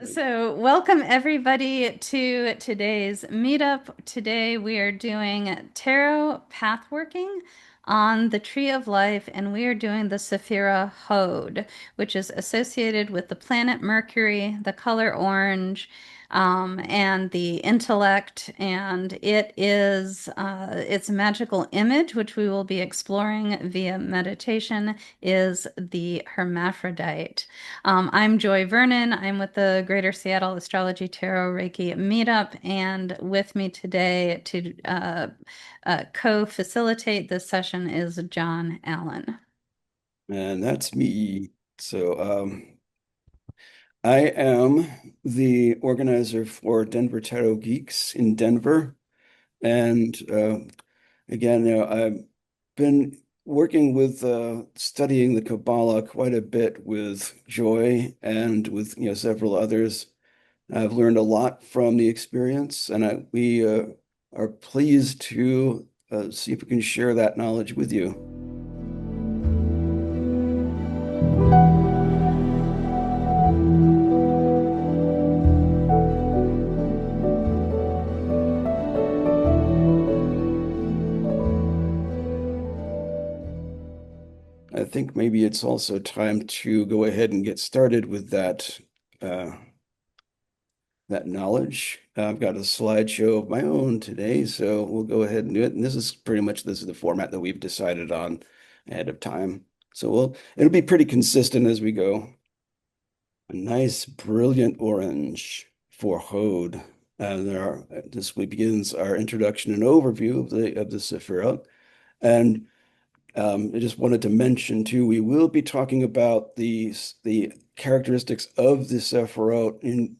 So, welcome everybody to today's meetup. Today we are doing tarot pathworking on the Tree of Life, and we are doing the Sephira Hod, which is associated with the planet Mercury, the color orange, and the intellect. And it is its magical image, which we will be exploring via meditation, is the hermaphrodite. I'm Joy Vernon. I'm with the Greater Seattle Astrology Tarot Reiki Meetup, and with me today to co-facilitate this session is John Allen. And that's me. I am the organizer for Denver Tarot Geeks in Denver. And again, I've been working with studying the Kabbalah quite a bit with Joy and with several others. I've learned a lot from the experience, and we are pleased to see if we can share that knowledge with you. I think maybe it's also time to go ahead and get started with uh, that knowledge. I've got a slideshow of my own today, so we'll go ahead and do it. And this is the format that we've decided on ahead of time. So it'll be pretty consistent as we go. A nice, brilliant orange for Hod. This begins our introduction and overview of the Sephirot. And I just wanted to mention too, we will be talking about the characteristics of the Sephiroth in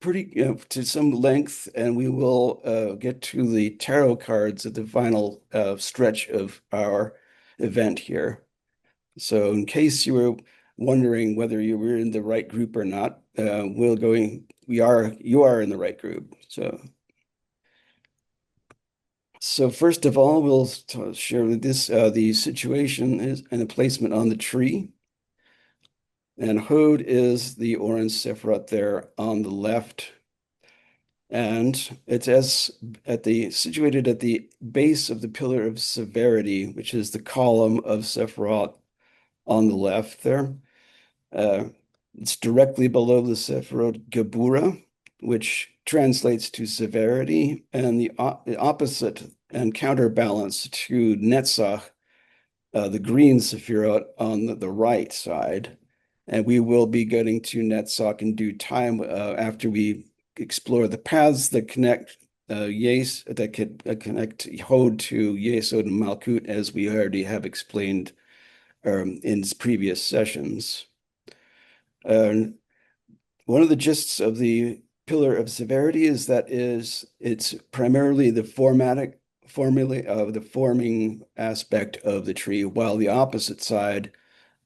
pretty to some length, and we will get to the tarot cards at the final stretch of our event here. So, in case you were wondering whether you were in the right group or not, you are in the right group. So first of all, we'll share this the situation is and the placement on the tree. And Hod is the orange Sephiroth there on the left. And it's situated at the base of the pillar of severity, which is the column of Sephiroth on the left there. Uh, it's directly below the Sephiroth Gebura, which translates to severity, and the opposite and counterbalance to Netzach, the green Sephiroth on the right side. And we will be getting to Netzach in due time after we explore the paths that connect connect Hod to Yesod and Malkut, as we already have explained in previous sessions. One of the gists of the pillar of severity is that it's primarily the formula of the forming aspect of the tree, while the opposite side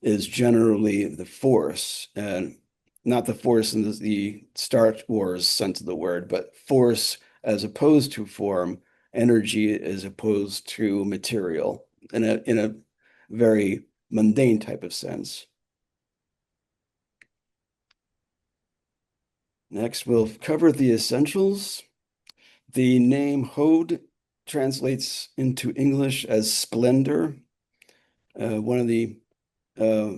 is generally the force, and not the force in the Star Wars sense of the word, but force as opposed to form, energy as opposed to material, in a very mundane type of sense. Next, we'll cover the essentials. The name Hod translates into English as splendor. One of the uh,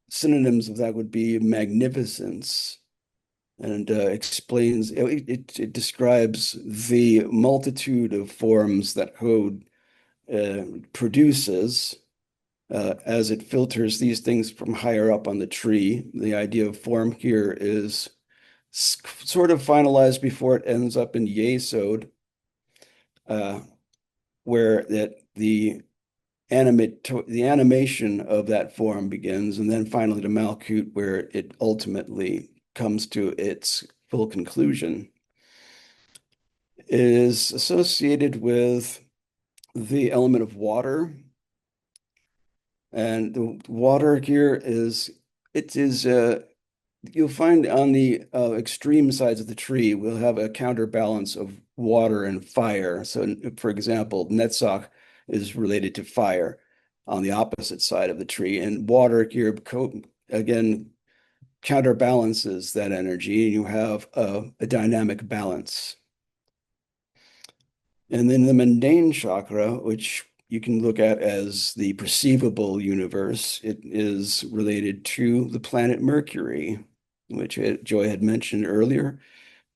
synonyms of that would be magnificence, and it describes the multitude of forms that Hod produces as it filters these things from higher up on the tree. The idea of form here is sort of finalized before it ends up in Yesod, uh, where the animation of that form begins, and then finally to Malkut, where it ultimately comes to its full conclusion. It is associated with the element of water, and the water here it is you'll find on the extreme sides of the tree, we'll have a counterbalance of water and fire. So, for example, Netzach is related to fire on the opposite side of the tree, and water here, again, counterbalances that energy, and you have a dynamic balance. And then the mundane chakra, which you can look at as the perceivable universe, it is related to the planet Mercury, which Joy had mentioned earlier.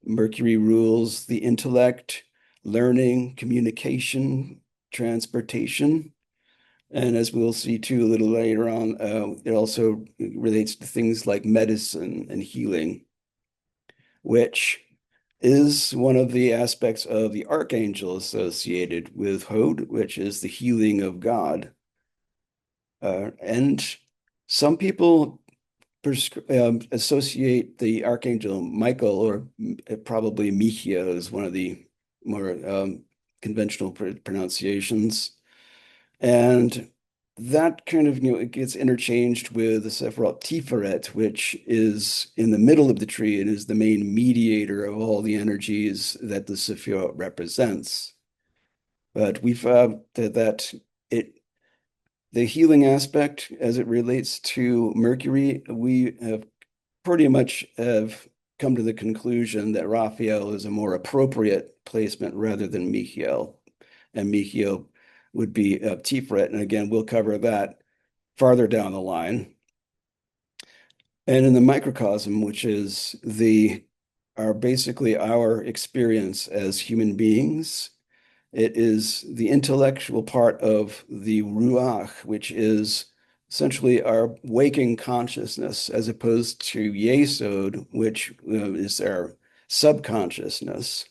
Mercury rules the intellect, learning, communication, transportation. And as we'll see too a little later on, it also relates to things like medicine and healing, which is one of the aspects of the Archangel associated with Hod, which is the healing of God. And some people associate the Archangel Michael, or probably Michael is one of the more conventional pronunciations. And that kind of, it gets interchanged with the Sephiroth Tiferet, which is in the middle of the tree and is the main mediator of all the energies that the Sephiroth represents. But we found that the healing aspect as it relates to Mercury, we have pretty much have come to the conclusion that Raphael is a more appropriate placement rather than Michael. And Michael would be Tiferet. And again, we'll cover that farther down the line. And in the microcosm, which is basically our experience as human beings, it is the intellectual part of the Ruach, which is essentially our waking consciousness, as opposed to Yesod, which is our subconsciousness.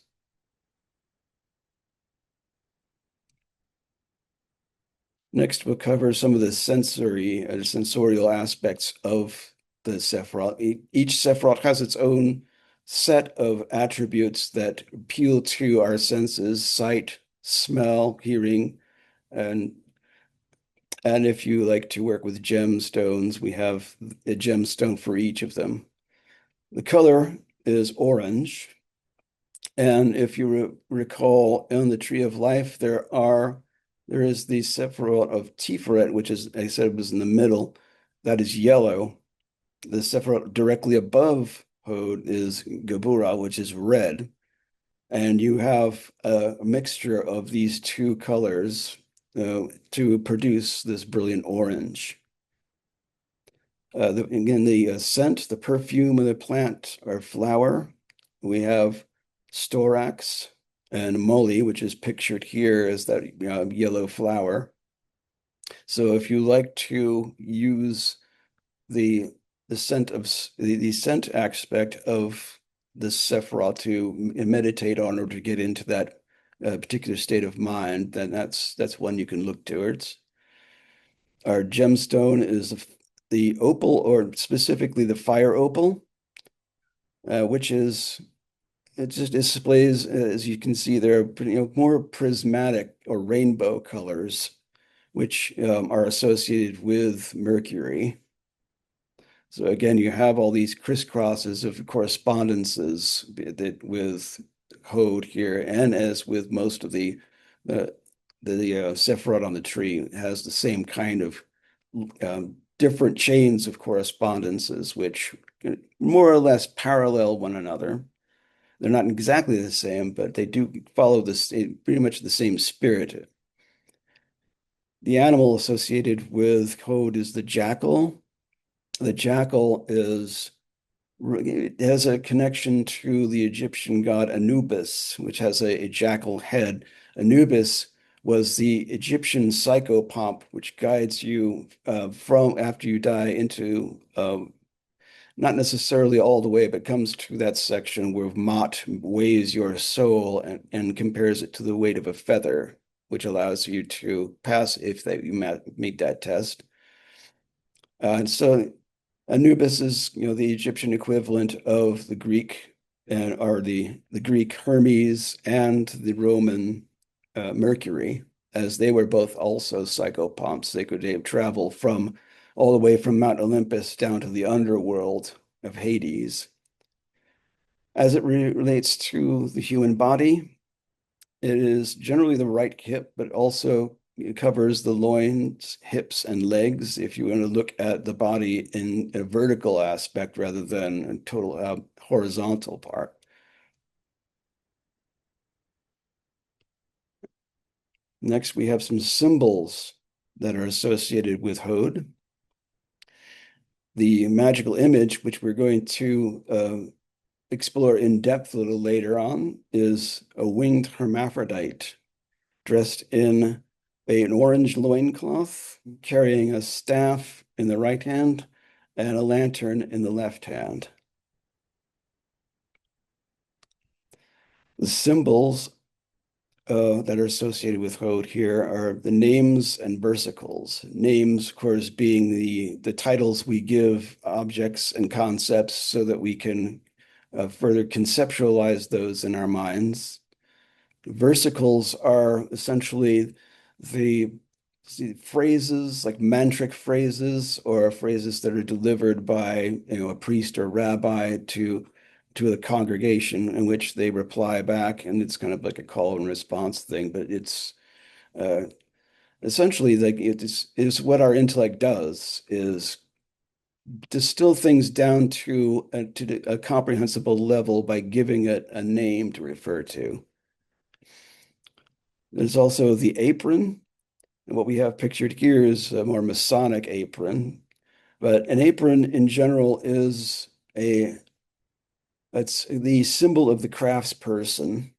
Next, we'll cover some of the sensorial aspects of the Sephiroth. Each Sephiroth has its own set of attributes that appeal to our senses: sight, smell, hearing, and if you like to work with gemstones, we have a gemstone for each of them. The color is orange. And if you recall, in the Tree of Life, there is the Sephiroth of Tiferet, which is, I said, was in the middle. That is yellow. The Sephiroth directly above Hod is Geburah, which is red. And you have a mixture of these two colors to produce this brilliant orange. Again, the scent, the perfume of the plant or flower, we have storax and moly, which is pictured here as that yellow flower. So if you like to use the scent aspect of the Sephiroth to meditate on or to get into that particular state of mind, then that's one you can look towards. Our gemstone is the opal, or specifically the fire opal, which is it just displays, as you can see, there are more prismatic or rainbow colors, which are associated with Mercury. So again, you have all these crisscrosses of correspondences with Hod here, and as with most of the Sephiroth on the tree, has the same kind of different chains of correspondences, which more or less parallel one another. They're not exactly the same, but they do follow this pretty much the same spirit. The animal associated with Hod is the jackal. The jackal it has a connection to the Egyptian god Anubis, which has a jackal head. Anubis was the Egyptian psychopomp, which guides you from after you die into not necessarily all the way, but comes to that section where Mott weighs your soul and compares it to the weight of a feather, which allows you to pass if you meet that test. And so Anubis is, the Egyptian equivalent of the Greek or the Greek Hermes and the Roman Mercury, as they were both also psychopomps. They could travel from all the way from Mount Olympus down to the underworld of Hades. As it relates to the human body, it is generally the right hip, but also it covers the loins, hips, and legs if you want to look at the body in a vertical aspect rather than a total horizontal part. Next, we have some symbols that are associated with Hod. The magical image, which we're going to explore in depth a little later on, is a winged hermaphrodite dressed in an orange loincloth, carrying a staff in the right hand and a lantern in the left hand. The symbols that are associated with Hod here are the names and versicles. Names, of course, being the titles we give objects and concepts so that we can further conceptualize those in our minds. Versicles are essentially the phrases, like mantric phrases, or phrases that are delivered by a priest or rabbi to the congregation, in which they reply back, and it's kind of like a call and response thing, but it's essentially like it's what our intellect does, is distill things down to a comprehensible level by giving it a name to refer to. There's also the apron. And what we have pictured here is a more Masonic apron. But an apron in general is it's the symbol of the craftsperson,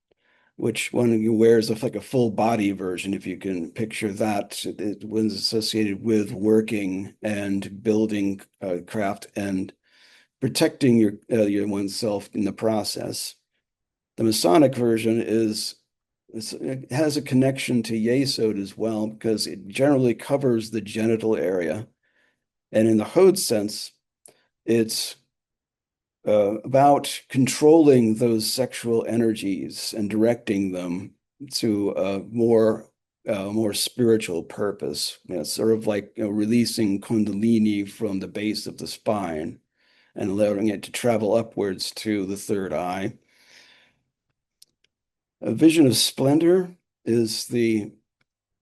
which one you wears like a full body version, if you can picture that. It was associated with working and building craft and protecting your oneself in the process. The Masonic version it has a connection to Yesod as well, because it generally covers the genital area. And in the Hod sense, it's about controlling those sexual energies and directing them to a more spiritual purpose. It's sort of like releasing Kundalini from the base of the spine and allowing it to travel upwards to the third eye. A vision of splendor is the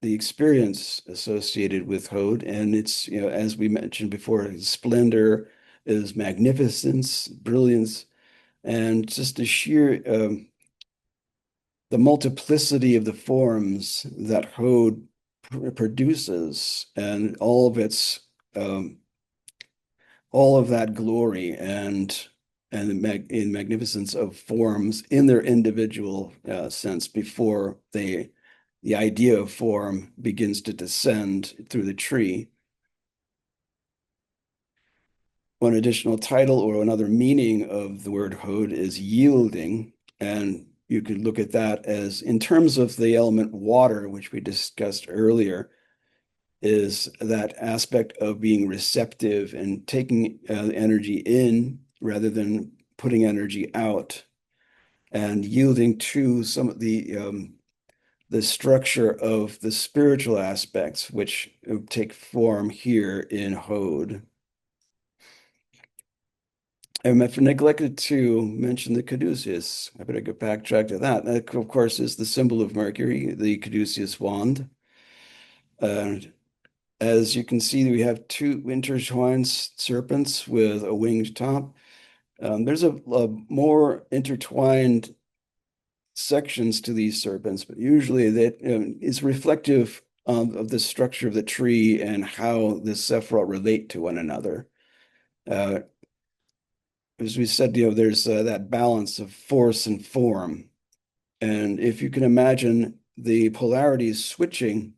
experience associated with Hod, and it's, as we mentioned before, splendor is magnificence, brilliance, and just the sheer the multiplicity of the forms that Hod produces, and um, all of that glory and in magnificence of forms in their individual sense before the idea of form begins to descend through the tree. One additional title or another meaning of the word Hod is yielding, and you could look at that as, in terms of the element water, which we discussed earlier, is that aspect of being receptive and taking energy in rather than putting energy out, and yielding to some of the structure of the spiritual aspects which take form here in Hod. I've neglected to mention the Caduceus. I better go backtrack to that. That, of course, is the symbol of Mercury, the Caduceus wand. As you can see, we have two intertwined serpents with a winged top. There's a more intertwined sections to these serpents, but usually that is reflective of the structure of the tree and how the Sephiroth relate to one another. As we said, there's that balance of force and form. And if you can imagine the polarities switching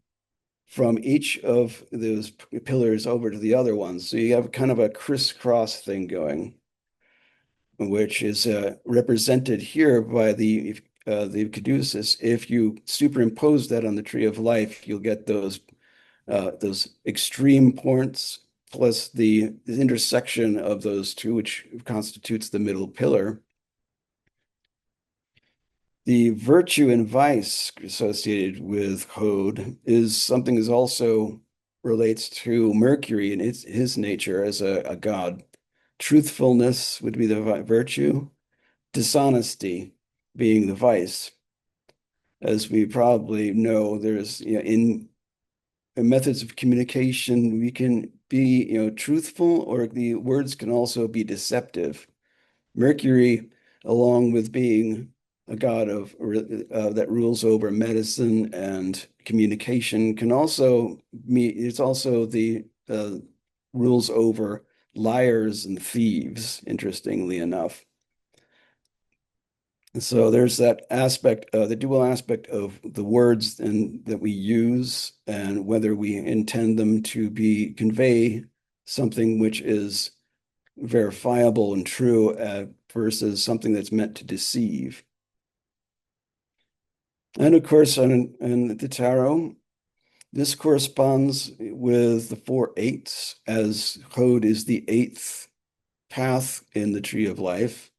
from each of those pillars over to the other ones, so you have kind of a crisscross thing going, which is represented here by the caduceus. If you superimpose that on the tree of life, you'll get those extreme points plus the intersection of those two, which constitutes the middle pillar. The virtue and vice associated with Hod is something that also relates to Mercury and his nature as a god. Truthfulness would be the virtue, dishonesty being the vice. As we probably know, there's in methods of communication, we can be, truthful, or the words can also be deceptive. Mercury, along with being a god of that rules over medicine and communication, can also it's also the rules over liars and thieves, interestingly enough. So there's that aspect, the dual aspect of the words and that we use, and whether we intend them to be convey something which is verifiable and true, versus something that's meant to deceive. And of course, on the tarot, this corresponds with the 4/8, as Hod is the eighth path in the tree of life.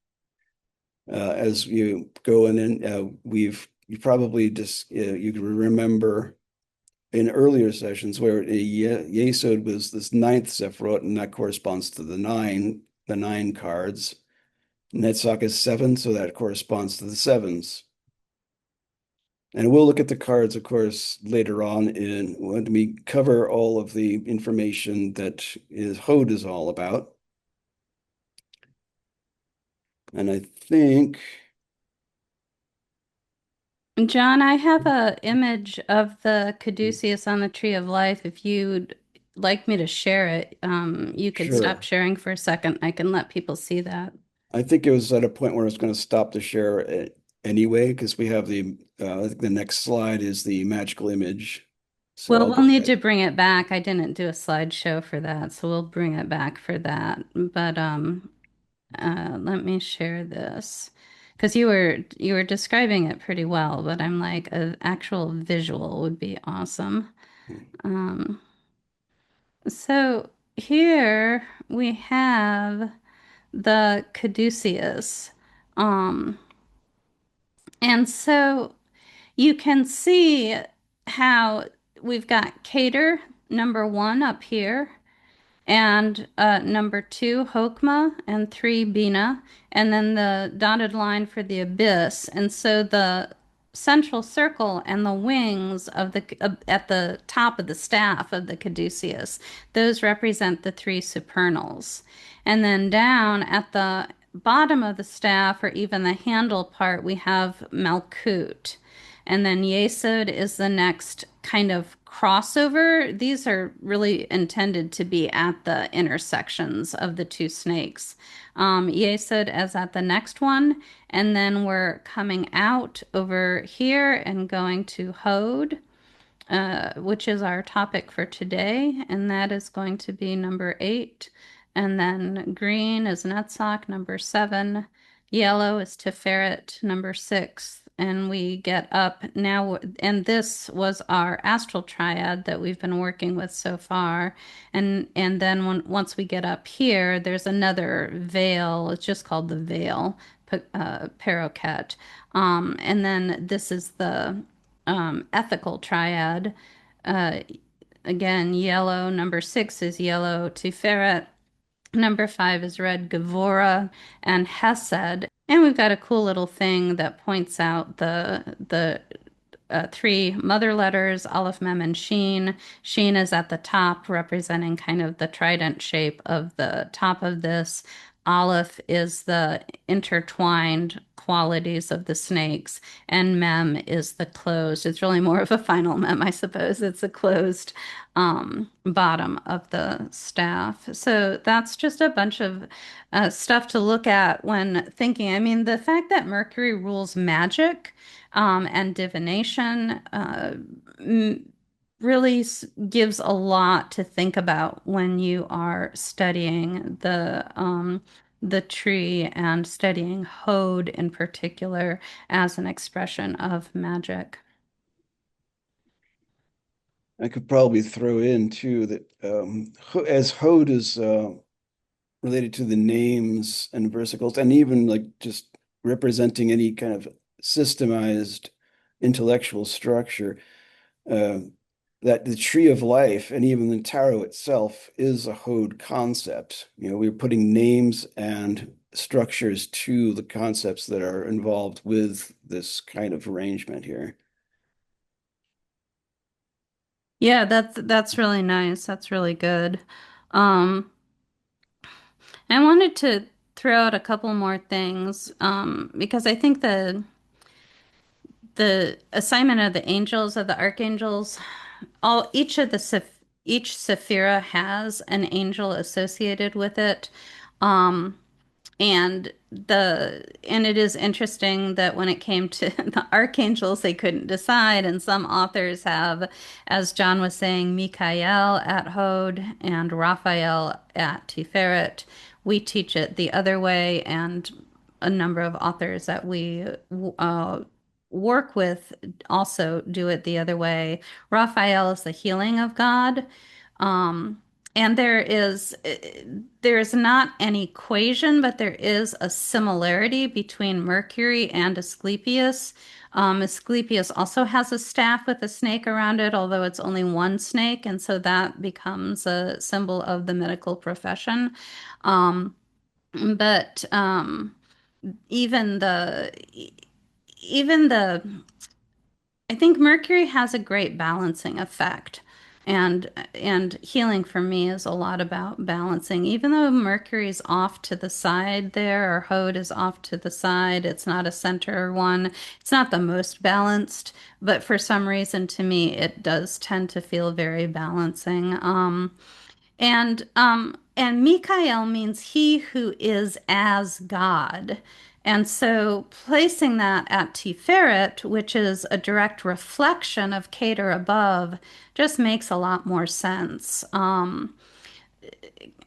As you go in, and you probably just you can remember in earlier sessions where Yesod was this ninth Sephiroth, and that corresponds to the nine cards. Netzach is seven, so that corresponds to the sevens. And we'll look at the cards, of course, later on when we cover all of the information that Hod is all about. And I think, John, I have a image of the Caduceus on the Tree of Life. If you'd like me to share it, you could stop sure. sharing for a second. I can let people see that. I think it was at a point where I was going to stop the share anyway, because we have I think the next slide is the magical image. So Well, I'll we'll go need ahead. to bring it back. I didn't do a slideshow for that, so we'll bring it back for that. But let me share this because you were describing it pretty well, but I'm like an actual visual would be awesome. Um, so here we have the caduceus. Um, and so you can see how we've got Cater number one up here, and number two, Hokmah, and three, Bina, and then the dotted line for the abyss. And so the central circle and the wings of the at the top of the staff of the caduceus, those represent the three supernals. And then down at the bottom of the staff, or even the handle part, we have Malkut. And then Yesod is the next kind of crossover. These are really intended to be at the intersections of the two snakes. Yesod is at the next one, and then we're coming out over here and going to Hod, which is our topic for today, and that is going to be number 8. And then green is Netzach, number 7. Yellow is Tiferet, number 6. And we get up now, and this was our astral triad that we've been working with so far. And then once we get up here, there's another veil. It's just called the veil, paroquet. And then this is the ethical triad. Uh, Again, yellow. Number 6 is yellow Tiferet. Number 5 is red Gevura and Hesed. And we've got a cool little thing that points out the three mother letters, Aleph, Mem, and Sheen. Sheen is at the top, representing kind of the trident shape of the top of this. Aleph is the intertwined qualities of the snakes, and Mem is the closed. It's really more of a final Mem, I suppose. It's a closed bottom of the staff. So that's just a bunch of stuff to look at when thinking. I mean, the fact that Mercury rules magic and divination really gives a lot to think about when you are studying the tree and studying Hod in particular as an expression of magic. I could probably throw in too that as Hod is related to the names and versicles, and even like just representing any kind of systemized intellectual structure, uh, that the tree of life and even the tarot itself is a Hod concept. We're putting names and structures to the concepts that are involved with this kind of arrangement here. Yeah, that's really nice. That's really good. Um, I wanted to throw out a couple more things because I think the assignment of the angels, of the archangels, all each of the each sephira has an angel associated with it. Um, and it is interesting that when it came to the archangels, they couldn't decide, and some authors have, as John was saying, Michael at Hod and Raphael at Tiferet. We teach it the other way, and a number of authors that we uh, work with also do it the other way. Raphael is the healing of God. Um, and there is not an equation, but there is a similarity between Mercury and Asclepius. Asclepius also has a staff with a snake around it, although it's only one snake, and so that becomes a symbol of the medical profession. Um, but even the even the I think Mercury has a great balancing effect. And healing for me is a lot about balancing. Even though Mercury's off to the side there, or Hod is off to the side, it's not a center one. It's not the most balanced, but for some reason to me it does tend to feel very balancing. And Mikael means he who is as God. And so placing that at Tiferet, which is a direct reflection of Keter above, just makes a lot more sense.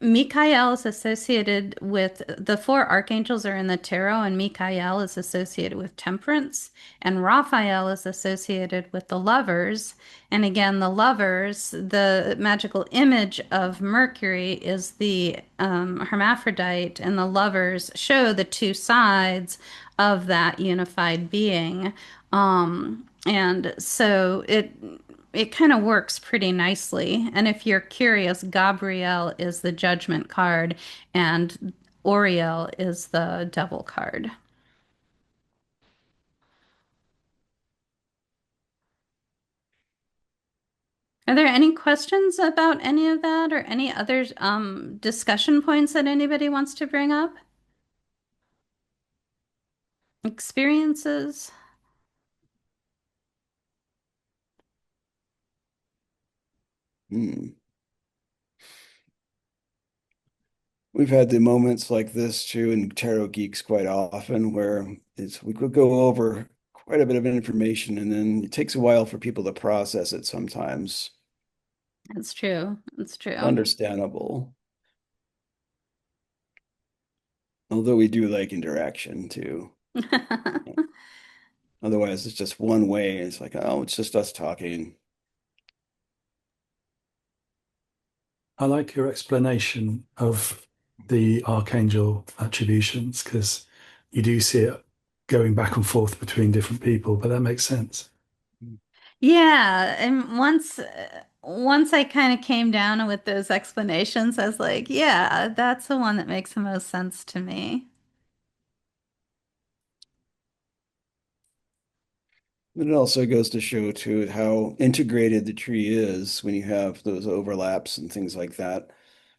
Mikael is associated with the four archangels are in the tarot, and Mikael is associated with temperance, and Raphael is associated with the lovers. And again, the lovers, the magical image of Mercury is the hermaphrodite, and the lovers show the two sides of that unified being. And so it kind of works pretty nicely. And if you're curious, Gabriel is the judgment card and Oriel is the devil card. Are there any questions about any of that or any other discussion points that anybody wants to bring up? Experiences? Hmm. We've had the moments like this too in Tarot Geeks quite often where we could go over quite a bit of information and then it takes a while for people to process it sometimes. That's true. That's true. Understandable. Although we do like interaction too. Otherwise, it's just one way. It's like, oh, it's just us talking. I like your explanation of the archangel attributions because you do see it going back and forth between different people, but that makes sense. Yeah, and once I kind of came down with those explanations, I was like, yeah, that's the one that makes the most sense to me. And it also goes to show too how integrated the tree is when you have those overlaps and things like that.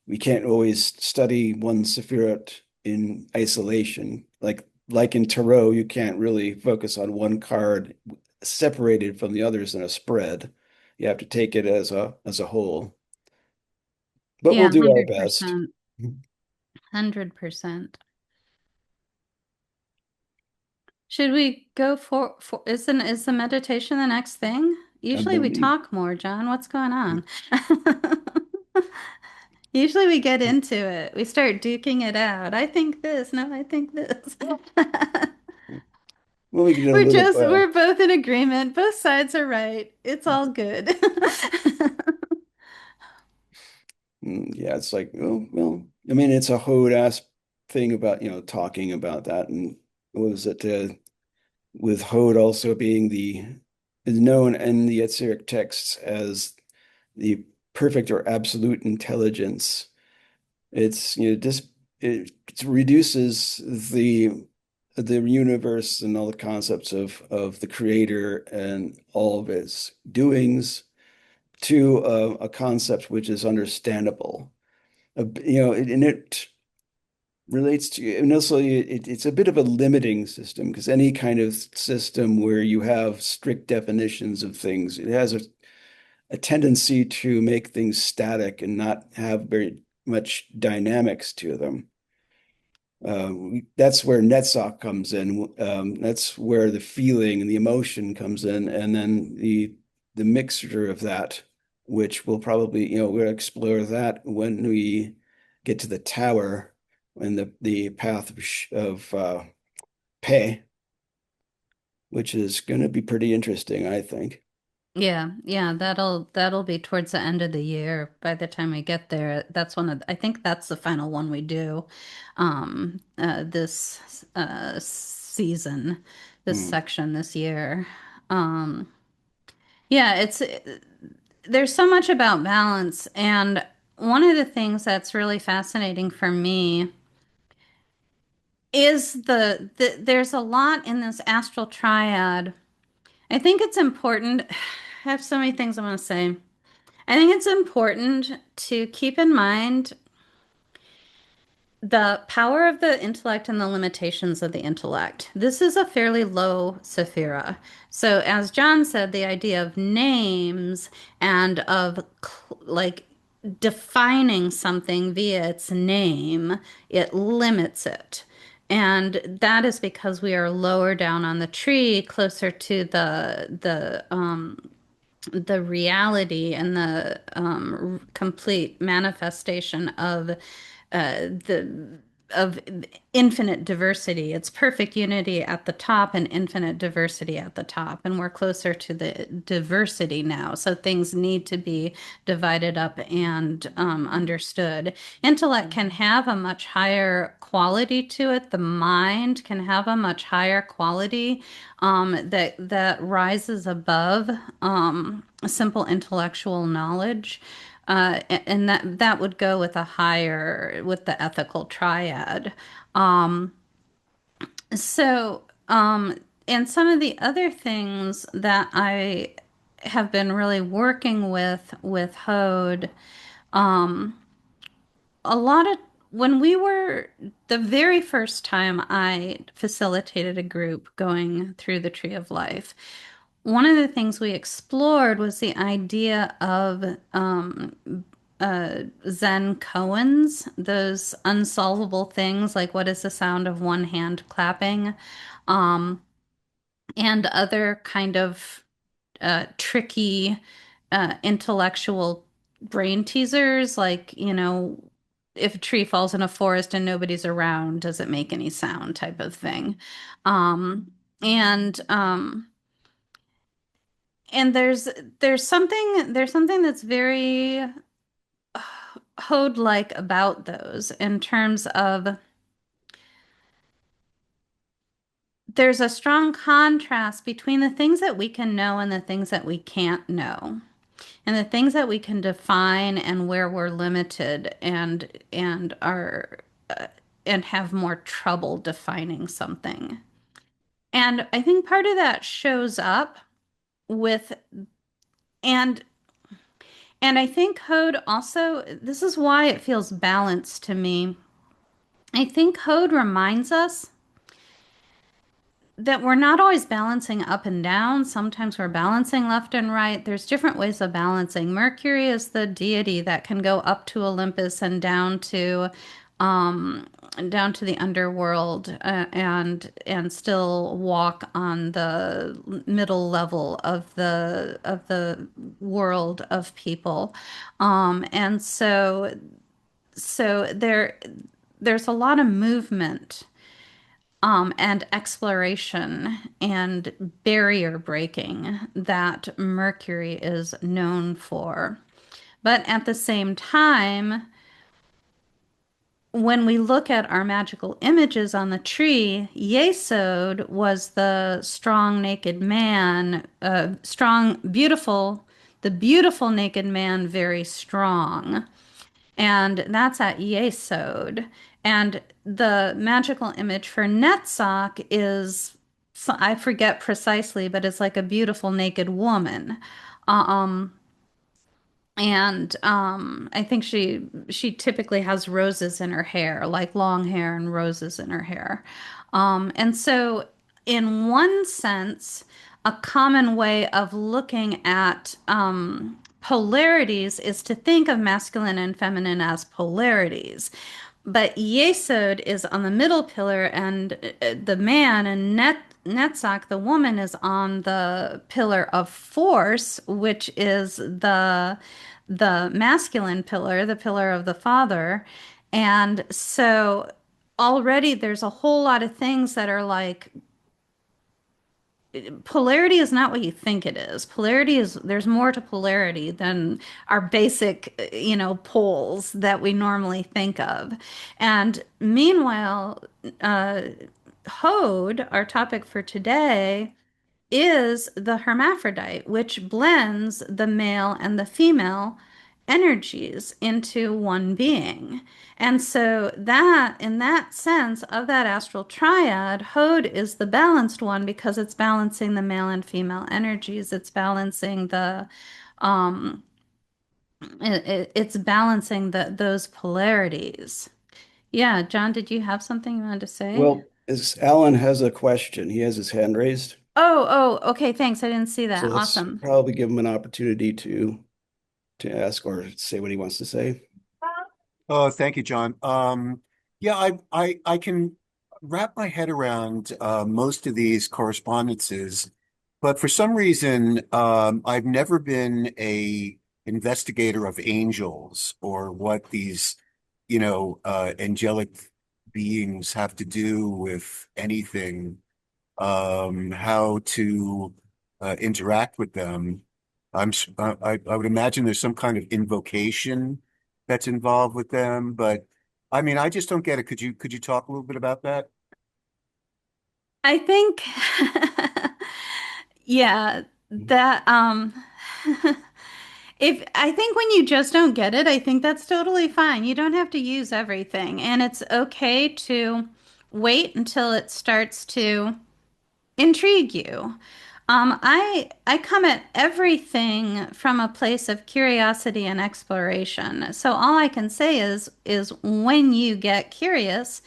We can't always study one Sephirot in isolation. Like in tarot, you can't really focus on one card separated from the others in a spread. You have to take it as a whole. But Yeah, we'll do our best. 100%. 100%. Should we go for is the meditation the next thing? I Usually we believe. talk more, John. What's going on? Usually we get into it. We start duking it out. I think this. No, I think this. Well, we get a We're little just, we're both in agreement. Both sides are right. It's all good. yeah, it's like, oh, well, I mean, it's a Hod thing about, talking about that. And what was it with Hod also being is known in the Etzeric texts as the perfect or absolute intelligence. It's, just it reduces the universe and all the concepts of the creator and all of its doings to a concept which is understandable. And it relates to, and also it's a bit of a limiting system because any kind of system where you have strict definitions of things, it has a tendency to make things static and not have very much dynamics to them. That's where Netzach comes in. That's where the feeling and the emotion comes in, and then the mixture of that, which we'll probably, we'll explore that when we get to the tower and the path of Pe, which is going to be pretty interesting, I think. Yeah, yeah, that'll be towards the end of the year. By the time we get there, that's I think that's the final one we do, this season, this Hmm. section this year. Um, yeah, there's so much about balance, and one of the things that's really fascinating for me is there's a lot in this astral triad. I think it's important. I have so many things I want to say. I think it's important to keep in mind the power of the intellect and the limitations of the intellect. This is a fairly low Sephira. So, as John said, the idea of names and of like defining something via its name, it limits it. And that is because we are lower down on the tree, closer to the reality and the complete manifestation the of infinite diversity. It's perfect unity at the top and infinite diversity at the top. And we're closer to the diversity now. So things need to be divided up and understood. Intellect can have a much higher quality to it. The mind can have a much higher quality that rises above simple intellectual knowledge. And that would go with with the ethical triad. Um, and some of the other things that I have been really working with Hod, um, a lot of when we were the very first time I facilitated a group going through the Tree of Life, one of the things we explored was the idea of Zen koans, those unsolvable things like what is the sound of one hand clapping, um, and other kind of tricky intellectual brain teasers, like, if a tree falls in a forest and nobody's around, does it make any sound type of thing. Um, and and there's something that's very Hode-like about those in terms of there's a strong contrast between the things that we can know and the things that we can't know. And the things that we can define and where we're limited and are uh, and have more trouble defining something. And I think part of that shows up with and and I think Hode also, this is why it feels balanced to me. I think Hode reminds us that we're not always balancing up and down. Sometimes we're balancing left and right. There's different ways of balancing. Mercury is the deity that can go up to Olympus and um, down to the underworld and still walk on the middle level of the world of people. And so there's a lot of movement and exploration and barrier breaking that Mercury is known for. But at the same time, when we look at our magical images on the tree, Yesod was the strong naked man, strong, beautiful, the beautiful naked man, very strong. And that's at Yesod. And the magical image for Netzach is, I forget precisely, but it's like a beautiful naked woman. Um, And I think she typically has roses in her hair, like long hair and roses in her hair. And so, in one sense, a common way of looking at polarities is to think of masculine and feminine as polarities. But Yesod is on the middle pillar, and the man, and Netzach, the woman, is on the pillar of force, which is the masculine pillar, the pillar of the father. And so already there's a whole lot of things that are like polarity is not what you think it is. Polarity is, there's more to polarity than our basic, poles that we normally think of. And meanwhile, uh, Hod, our topic for today, is the hermaphrodite, which blends the male and the female energies into one being. And so that, in that sense of that astral triad, Hod is the balanced one because it's balancing the male and female energies. It's balancing um, it's balancing those polarities. Yeah, John, did you have something you wanted to say? Well, as Alan has a question, he has his hand raised. Oh, okay, thanks. I didn't see So that. let's Awesome. probably give him an opportunity to ask or say what he wants to say. Oh, thank you, John. Yeah, I can wrap my head around most of these correspondences, but for some reason, I've never been a investigator of angels or what these, angelic beings have to do with anything, how to interact with them. I would imagine there's some kind of invocation that's involved with them, but I mean, I just don't get it. Could you talk a little bit about that? I think, yeah, that if I think when you just don't get it, I think that's totally fine. You don't have to use everything, and it's okay to wait until it starts to intrigue you. I come at everything from a place of curiosity and exploration. So all I can say is when you get curious,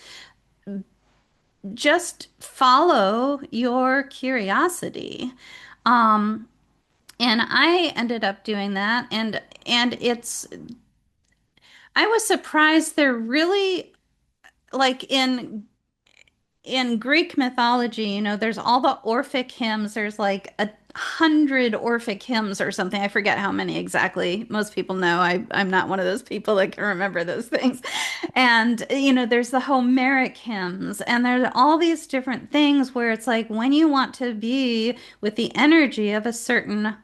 just follow your curiosity. Um, and I ended up doing that, and I was surprised they're really like in Greek mythology, there's all the Orphic hymns. There's like 100 Orphic hymns or something. I forget how many exactly. Most people know. I'm not one of those people that can remember those things. And, there's the Homeric hymns, and there's all these different things where it's like when you want to be with the energy of a certain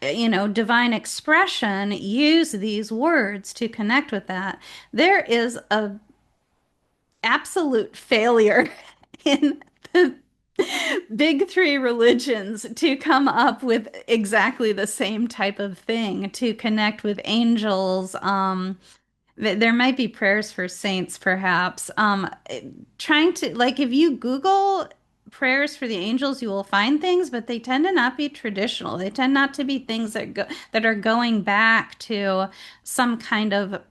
divine expression, use these words to connect with that. There is a absolute failure in the big three religions to come up with exactly the same type of thing to connect with angels. There might be prayers for saints, perhaps. Trying to, like, if you Google prayers for the angels, you will find things, but they tend to not be traditional. They tend not to be things that are going back to some kind of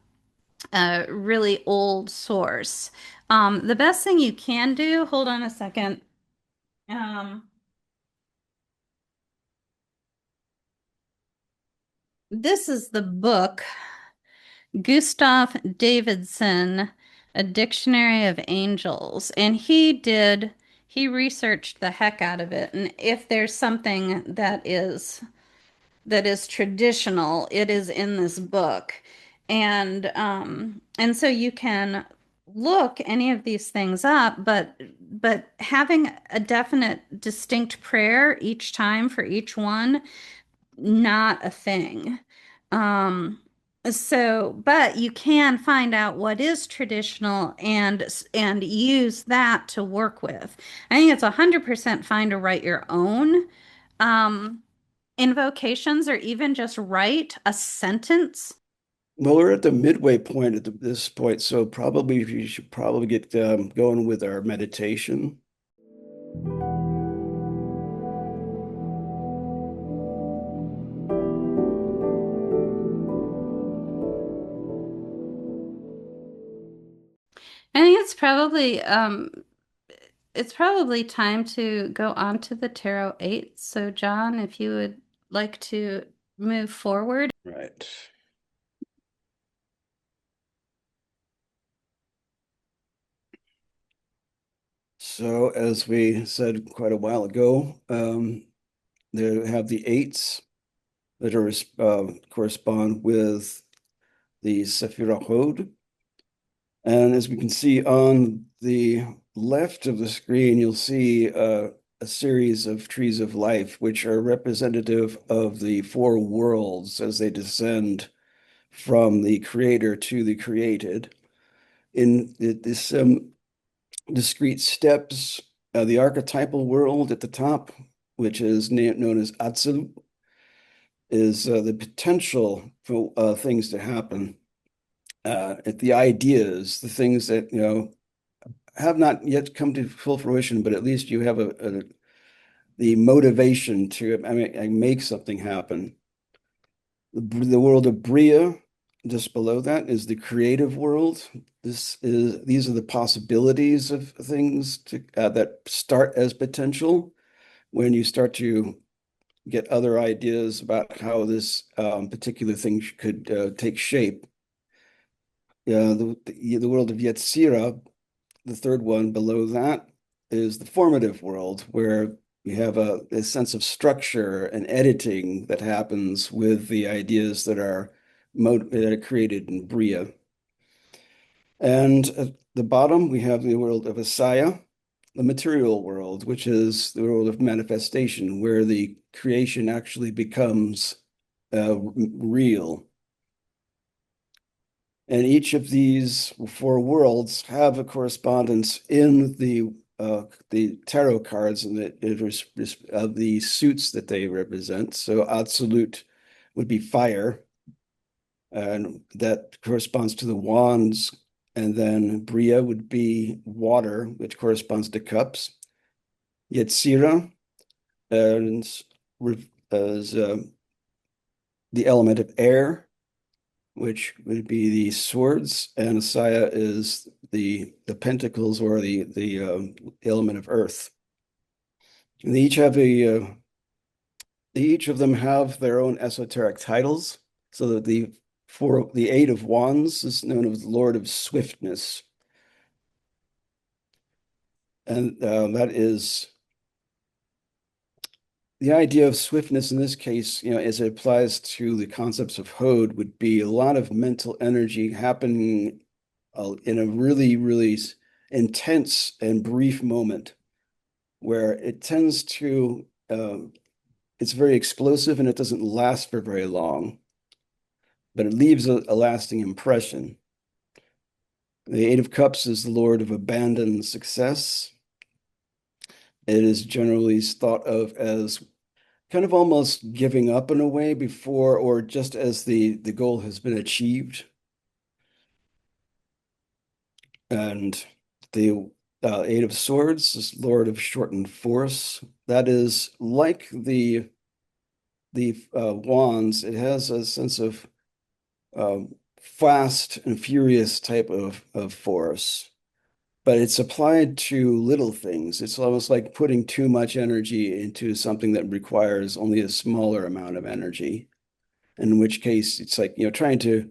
really old source. The best thing you can do, hold on a second. Um, this is the book, Gustav Davidson, A Dictionary of Angels. And he researched the heck out of it. And if there's something that is traditional, it is in this book. And so you can look any of these things up, but having a definite distinct prayer each time for each one, not a thing. Um, but you can find out what is traditional and use that to work with. I think it's 100% fine to write your own. Um, invocations or even just write a sentence. Well, we're at the midway point at this point, so probably you should probably get going with our meditation. it's probably time to go on to the Tarot 8. So John, if you would like to move forward. Right. So as we said quite a while ago, they have the eights that are correspond with the Sephirah Hod. And as we can see on the left of the screen, you'll see a series of trees of life, which are representative of the four worlds as they descend from the creator to the created. In this discrete steps, the archetypal world at the top, which is known as Atzilut, is the potential for things to happen. The ideas, the things that have not yet come to full fruition, but at least you have the motivation to make something happen. The world of Bria, just below that, is the creative world. These are the possibilities of things that start as potential when you start to get other ideas about how this particular thing could take shape. The world of Yetzirah, the third one below that, is the formative world, where you have a sense of structure and editing that happens with the ideas that are created in Bria. And at the bottom, we have the world of Asaya, the material world, which is the world of manifestation, where the creation actually becomes real. And each of these four worlds have a correspondence in the tarot cards and the suits that they represent. So absolute would be fire, and that corresponds to the wands. And then Bria would be water, which corresponds to cups. Yetzirah is the element of air, which would be the swords, and Asaya is the pentacles, or the element of earth. And they each of them have their own esoteric titles. So that the Eight of Wands is known as the Lord of Swiftness, and that is the idea of swiftness in this case, as it applies to the concepts of Hod, would be a lot of mental energy happening in a really, really intense and brief moment, where it tends to, it's very explosive and it doesn't last for very long, but it leaves a lasting impression. The Eight of Cups is the Lord of abandoned success. It is generally thought of as kind of almost giving up in a way before, or just as the goal has been achieved. And the Eight of Swords is Lord of shortened force. That is like the wands. It has a sense of fast and furious type of force, but it's applied to little things. It's almost like putting too much energy into something that requires only a smaller amount of energy, in which case it's like, trying to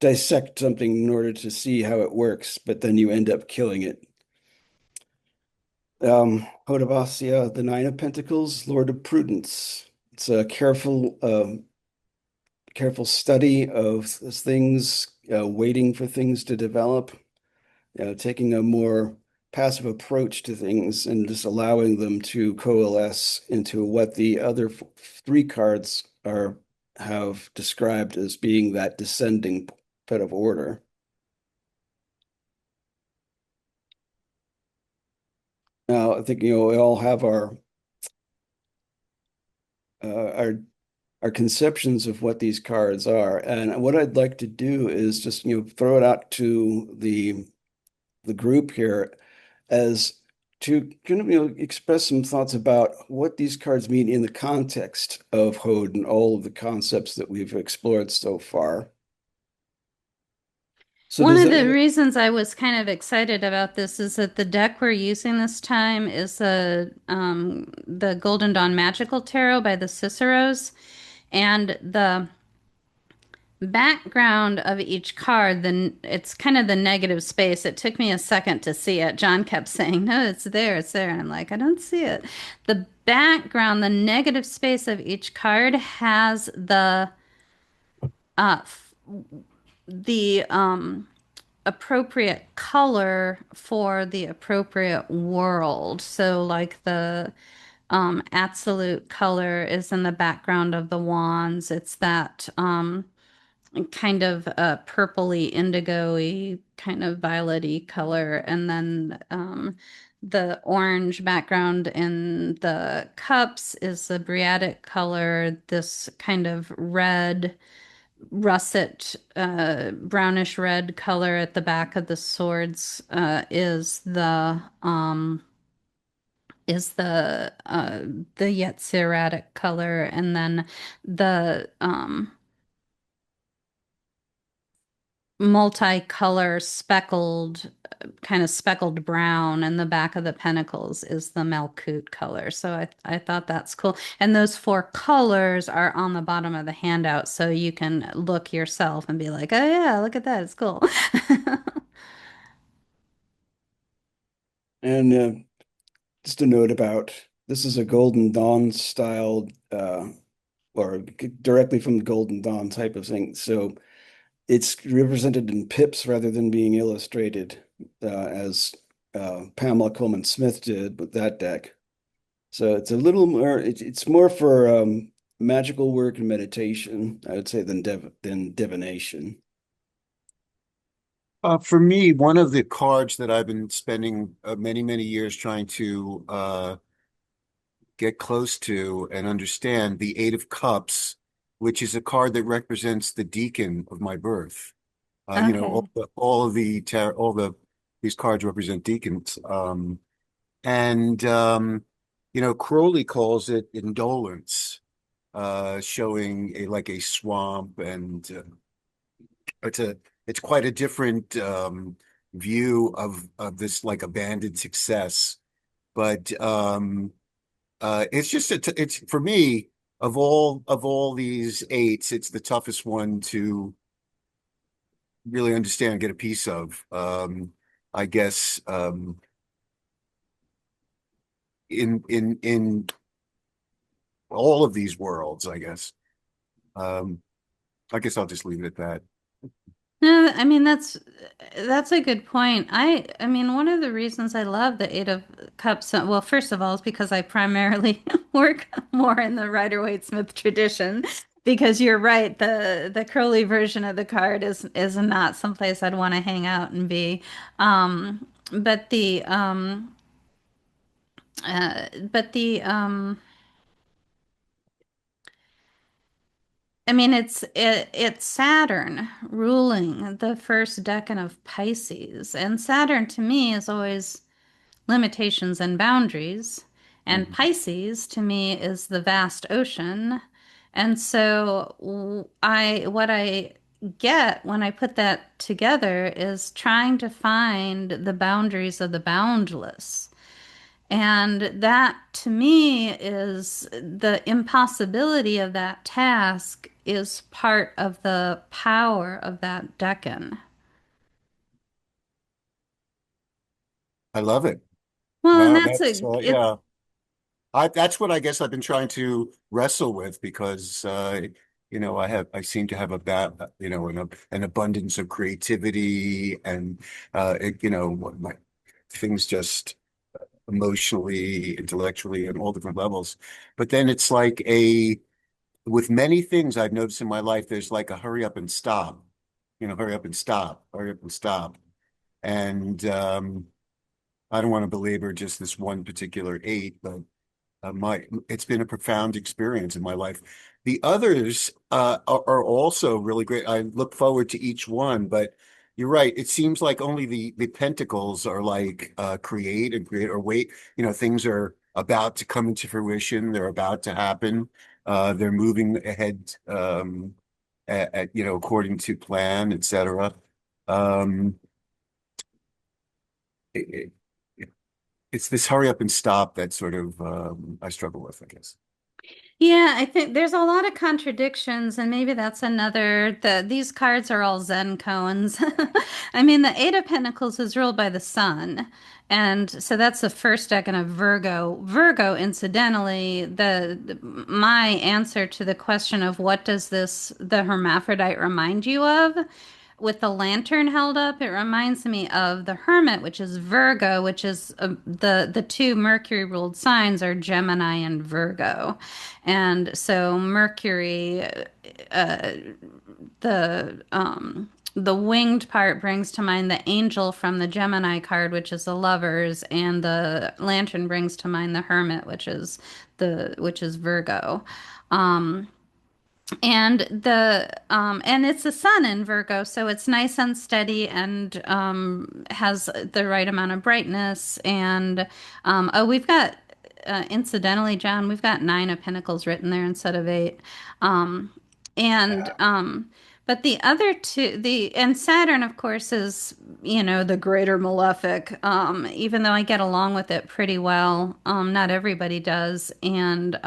dissect something in order to see how it works, but then you end up killing it. Hodavasia, the Nine of Pentacles, Lord of Prudence. It's a careful study of things, waiting for things to develop, taking a more passive approach to things and just allowing them to coalesce into what the other three cards have described as being that descending bit of order. Now, I think we all have our conceptions of what these cards are, and what I'd like to do is just throw it out to the group here as to kind of express some thoughts about what these cards mean in the context of Hod and all of the concepts that we've explored so far. So One does of that the mean, reasons I was kind of excited about this is that the deck we're using this time is the Golden Dawn Magical Tarot by the Ciceros, and the background of each card, then it's kind of the negative space. It took me a second to see it. John kept saying, "No, it's there, it's there." And I'm like, I don't see it. The background, the negative space of each card has uh the appropriate color for the appropriate world. So like the absolute color is in the background of the wands. It's that kind of purpley, indigo-y, kind of violet-y color. And then the orange background in the cups is the Briatic color, this kind of red, russet, brownish red color at the back of the swords is the Yetziratic color, and then the multicolor speckled, kind of speckled brown in the back of the pentacles is the Malkut color. So I thought that's cool. And those four colors are on the bottom of the handout, so you can look yourself and be like, oh yeah, look at that, it's cool. and just a note about this is a Golden Dawn style or directly from the Golden Dawn type of thing. So it's represented in pips rather than being illustrated as Pamela Coleman Smith did with that deck. So it's a little more, it's more for magical work and meditation, I would say, than divination. For me, one of the cards that I've been spending many, many years trying to get close to and understand, the Eight of Cups, which is a card that represents the deacon of my birth. Okay. All the these cards represent deacons. And Crowley calls it indolence, showing like a swamp, and it's a it's quite a different view of this like abandoned success. But it's just it's for me, of all these eights, it's the toughest one to really understand, get a piece of. I guess in all of these worlds, I guess. Um, I guess I'll just leave it at that. No, I mean that's a good point. I mean one of the reasons I love the Eight of Cups, well, first of all, is because I primarily work more in the Rider-Waite-Smith tradition. Because you're right, the Crowley version of the card is not someplace I'd want to hang out and be. But the I mean, it's Saturn ruling the first decan of Pisces, and Saturn to me is always limitations and boundaries, and Mhm. Pisces to me is the vast ocean. And so I what I get when I put that together is trying to find the boundaries of the boundless. And that to me is the impossibility of that task is part of the power of that decan. I love it. Well, and Wow, that's that's a it. yeah. That's what I guess I've been trying to wrestle with because I seem to have an abundance of creativity, and my things just emotionally, intellectually, and all different levels. But then it's like a with many things I've noticed in my life, there's like a hurry up and stop, hurry up and stop, hurry up and stop. And I don't want to belabor just this one particular eight, but my it's been a profound experience in my life. The others are also really great. I look forward to each one, but you're right. It seems like only the pentacles are like create or wait. Things are about to come into fruition. They're about to happen. They're moving ahead according to plan, etc. Um, it, it, it's this hurry up and stop that sort of I struggle with, I guess. Yeah, I think there's a lot of contradictions, and maybe that's another. These cards are all Zen koans. I mean, the Eight of Pentacles is ruled by the Sun, and so that's the first decan of Virgo. Virgo, incidentally, my answer to the question of what does the hermaphrodite remind you of? With the lantern held up, it reminds me of the Hermit, which is Virgo, which is the two Mercury ruled signs are Gemini and Virgo. And so Mercury, uh, the winged part brings to mind the angel from the Gemini card, which is the lovers, and the lantern brings to mind the hermit, which is Virgo. Um, and it's the sun in Virgo, so it's nice and steady and has the right amount of brightness. And oh, we've got incidentally, John, we've got nine of Pentacles written there instead of eight. Um, and but the other two, the and Saturn, of course, is the greater malefic. Even though I get along with it pretty well, not everybody does, and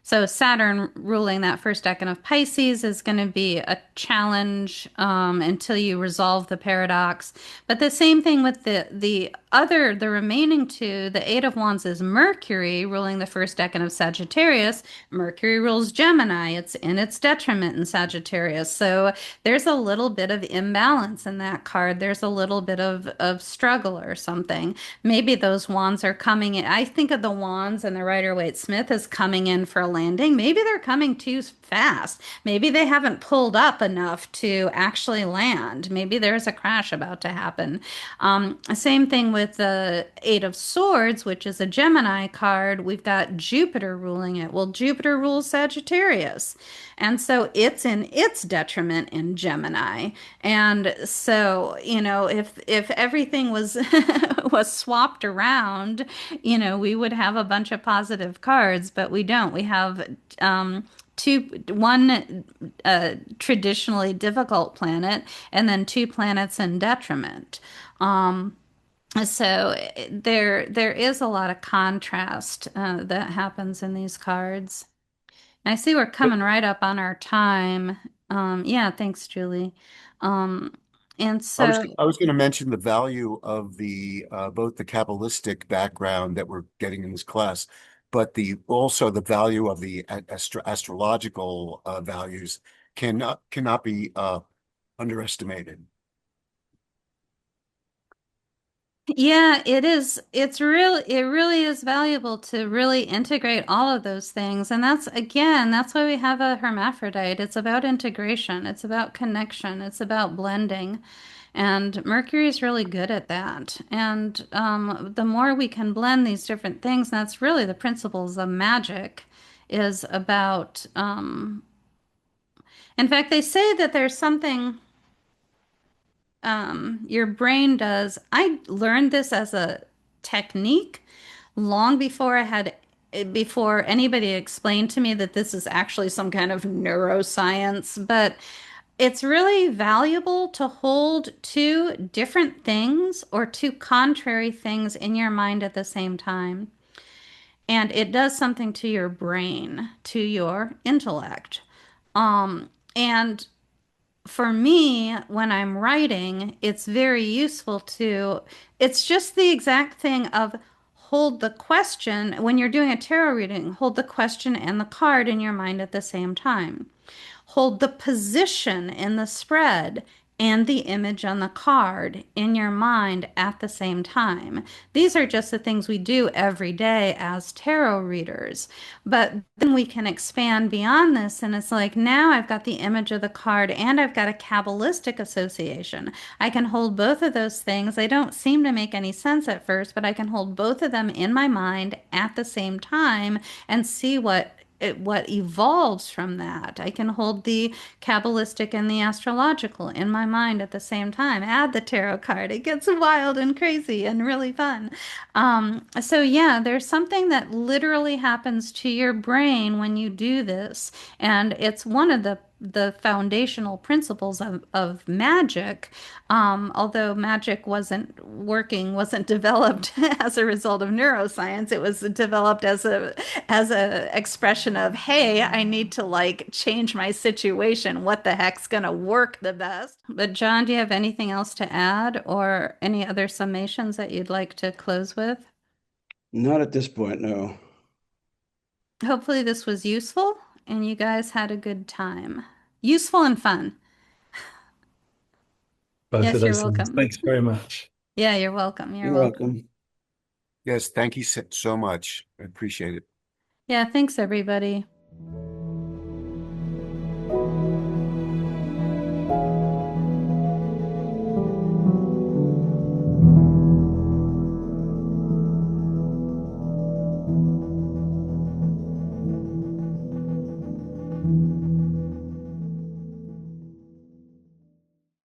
so Saturn ruling that first decan of Pisces is going to be a challenge until you resolve the paradox. But the same thing with the remaining two. The Eight of Wands is Mercury ruling the first decan of Sagittarius. Mercury rules Gemini. It's in its detriment in Sagittarius. So there's a little bit of imbalance in that card. There's a little bit of struggle or something. Maybe those wands are coming in. I think of the wands and the Rider-Waite-Smith as coming in for a landing. Maybe they're coming too fast. Maybe they haven't pulled up enough to actually land. Maybe there's a crash about to happen. Same thing with the Eight of Swords, which is a Gemini card. We've got Jupiter ruling it. Well, Jupiter rules Sagittarius. And so it's in its detriment in Gemini. And so, if everything was was swapped around, we would have a bunch of positive cards, but we don't. We have one traditionally difficult planet, and then two planets in detriment. So there is a lot of contrast that happens in these cards. I see we're coming right up on our time. Yeah, thanks, Julie. Um, and so, I was going to mention the value of the both the Kabbalistic background that we're getting in this class, but the also the value of the astrological values cannot be underestimated. yeah, it is. It really is valuable to really integrate all of those things. And that's why we have a hermaphrodite. It's about integration. It's about connection. It's about blending. And Mercury is really good at that. And the more we can blend these different things, and that's really the principles of magic, is about, in fact, they say that there's something your brain does. I learned this as a technique long before anybody explained to me that this is actually some kind of neuroscience, but it's really valuable to hold two different things or two contrary things in your mind at the same time. And it does something to your brain, to your intellect. And for me, when I'm writing, it's very useful it's just the exact thing of hold the question. When you're doing a tarot reading, hold the question and the card in your mind at the same time. Hold the position in the spread and the image on the card in your mind at the same time. These are just the things we do every day as tarot readers. But then we can expand beyond this, and it's like now I've got the image of the card and I've got a Kabbalistic association. I can hold both of those things. They don't seem to make any sense at first, but I can hold both of them in my mind at the same time and see what evolves from that. I can hold the Kabbalistic and the astrological in my mind at the same time. Add the tarot card. It gets wild and crazy and really fun. So yeah, there's something that literally happens to your brain when you do this, and it's one of the the foundational principles of magic, although magic wasn't developed as a result of neuroscience. It was developed as a expression of, hey, I need to like change my situation. What the heck's gonna work the best? But John, do you have anything else to add or any other summations that you'd like to close with? Not at this point, no. Hopefully this was useful and you guys had a good time. Useful and fun. Both of Yes, you're those things. welcome. Thanks very much. Yeah, you're welcome. You're You're welcome. welcome. Yes, thank you so much. I appreciate it. Yeah, thanks everybody.